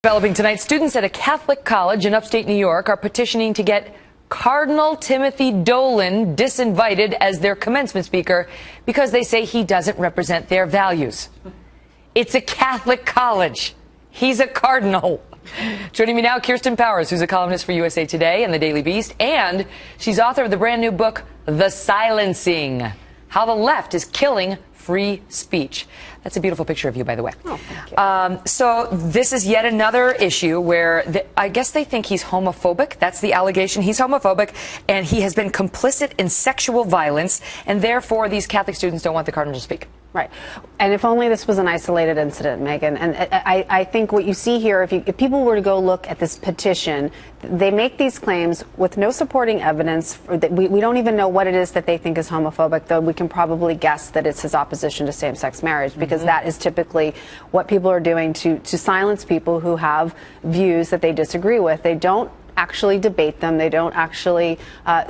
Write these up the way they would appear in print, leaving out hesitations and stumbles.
Developing tonight, students at a Catholic college in upstate New York are petitioning to get Cardinal Dolan disinvited as their commencement speaker because they say he doesn't represent their values. It's a Catholic college. He's a cardinal. Joining me now, Kirsten Powers, who's a columnist for USA Today and the Daily Beast, and she's author of the brand new book, The Silencing: How the Left is Killing Free Speech. That's a beautiful picture of you, by the way. Oh, thank you. So this is yet another issue where I guess they think he's homophobic. That's the allegation. He's homophobic, and he has been complicit in sexual violence, and therefore these Catholic students don't want the cardinal to speak. Right. And if only this was an isolated incident, Megan. And I think what you see here, if people were to go look at this petition, they make these claims with no supporting evidence. We don't even know what it is that they think is homophobic, though we can probably guess that it's his opposition to same-sex marriage, because that is typically what people are doing to silence people who have views that they disagree with. They don't actually debate them. They don't actually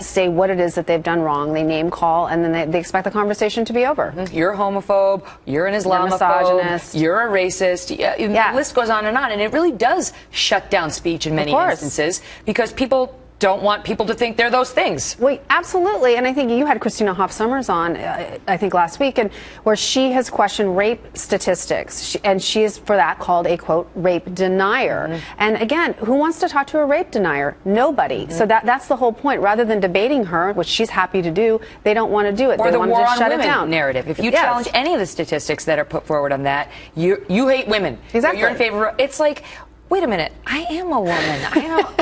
say what it is that they've done wrong. They name call, and then they expect the conversation to be over. You're a homophobe. You're an Islamophobe. Misogynist. You're a racist. The list goes on, and it really does shut down speech in many instances because people don't want people to think they're those things. Well, absolutely. And I think you had Christina Hoff Sommers on, I think last week, and where she has questioned rape statistics. And she is, for that, called a, quote, rape denier. And again, who wants to talk to a rape denier? Nobody. So that's the whole point. Rather than debating her, which she's happy to do, they don't want to do it. Or they the want war to just on shut it down. women narrative. If you challenge any of the statistics that are put forward on that, you hate women. Exactly. You're in favor of, it's like, wait a minute, I am a woman.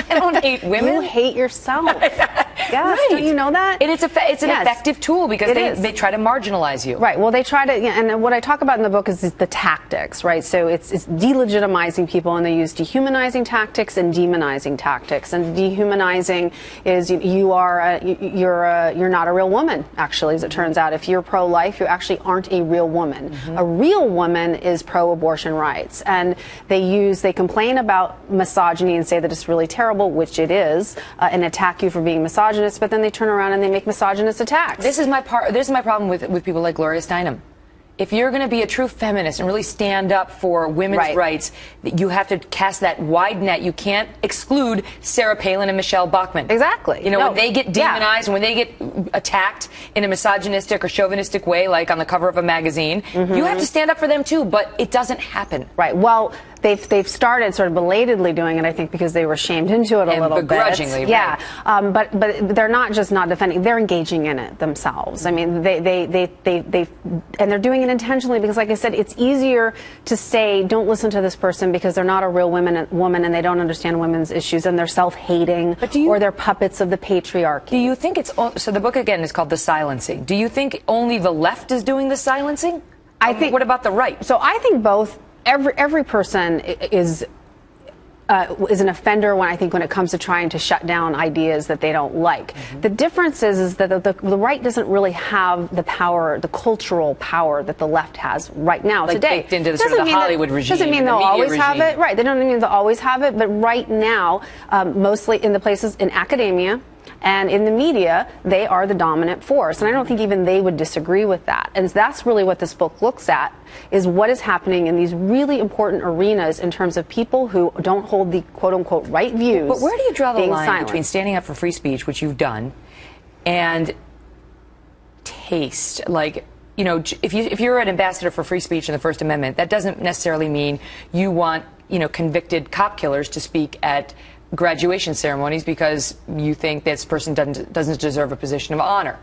I don't hate women. You hate yourself. Yes, right. Don't you know that? And it's an effective tool because they try to marginalize you. Right. Well, they try to, and what I talk about in the book is the tactics, right? So it's delegitimizing people, and they use dehumanizing tactics and demonizing tactics. And dehumanizing is you're not a real woman, actually, as it turns out. If you're pro-life, you actually aren't a real woman. A real woman is pro-abortion rights, and they complain about misogyny and say that it's really terrible, which it is, and attack you for being misogynist, but then they turn around and they make misogynist attacks. This is my problem with people like Gloria Steinem. If you're going to be a true feminist and really stand up for women's rights, you have to cast that wide net. You can't exclude Sarah Palin and Michelle Bachmann. Exactly. You know, when they get demonized and when they get attacked in a misogynistic or chauvinistic way, like on the cover of a magazine, you have to stand up for them too, but it doesn't happen. Right. Well, they've started sort of belatedly doing it, I think, because they were shamed into it a little bit. Begrudgingly, yeah. But they're not just not defending; they're engaging in it themselves. I mean, and they're doing it intentionally because, like I said, it's easier to say don't listen to this person because they're not a real woman and they don't understand women's issues and they're self-hating or they're puppets of the patriarchy. Do you think it's so? The book again is called The Silencing. Do you think only the left is doing the silencing? I think. What about the right? So I think both. Every person is an offender when it comes to trying to shut down ideas that they don't like. The difference is that the right doesn't really have the power, the cultural power that the left has right now, like today. Baked into the, sort of the Hollywood regime. Doesn't mean they'll always have it. Right. They don't mean they'll always have it. But right now, mostly in the places in academia and in the media, they are the dominant force. And I don't think even they would disagree with that. And that's really what this book looks at, is what is happening in these really important arenas in terms of people who don't hold the quote-unquote right views. But where do you draw the line between silenced? standing up for free speech, which you've done, and taste? Like, you know, if you're an ambassador for free speech in the First Amendment, that doesn't necessarily mean you want, convicted cop killers to speak at graduation ceremonies because you think this person doesn't deserve a position of honor.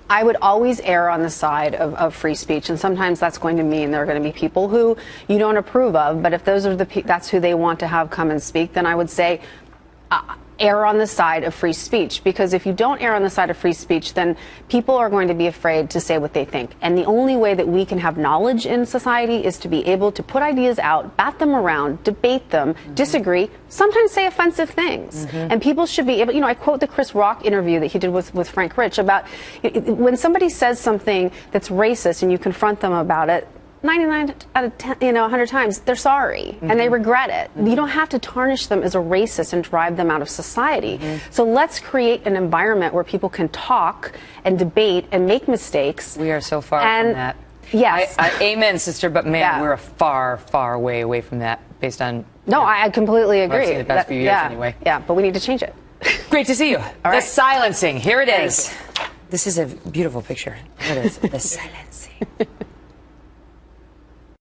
I would always err on the side of free speech, and sometimes that's going to mean there are going to be people who you don't approve of, but if that's who they want to have come and speak, then I would say err on the side of free speech, because if you don't err on the side of free speech, then people are going to be afraid to say what they think. And the only way that we can have knowledge in society is to be able to put ideas out, bat them around, debate them, disagree, sometimes say offensive things. And people should be able, I quote the Chris Rock interview that he did with Frank Rich about when somebody says something that's racist and you confront them about it, 99 out of 10, 100 times, they're sorry and they regret it. You don't have to tarnish them as a racist and drive them out of society. So let's create an environment where people can talk and debate and make mistakes. We are so far from that. Yes. Amen, sister, but man, we're a far, far way away from that. based on. No, I completely agree. I've seen the past few years anyway. Yeah, but we need to change it. Great to see you. All The right. silencing. Here it is. Thanks. This is a beautiful picture. Here it is. The silencing.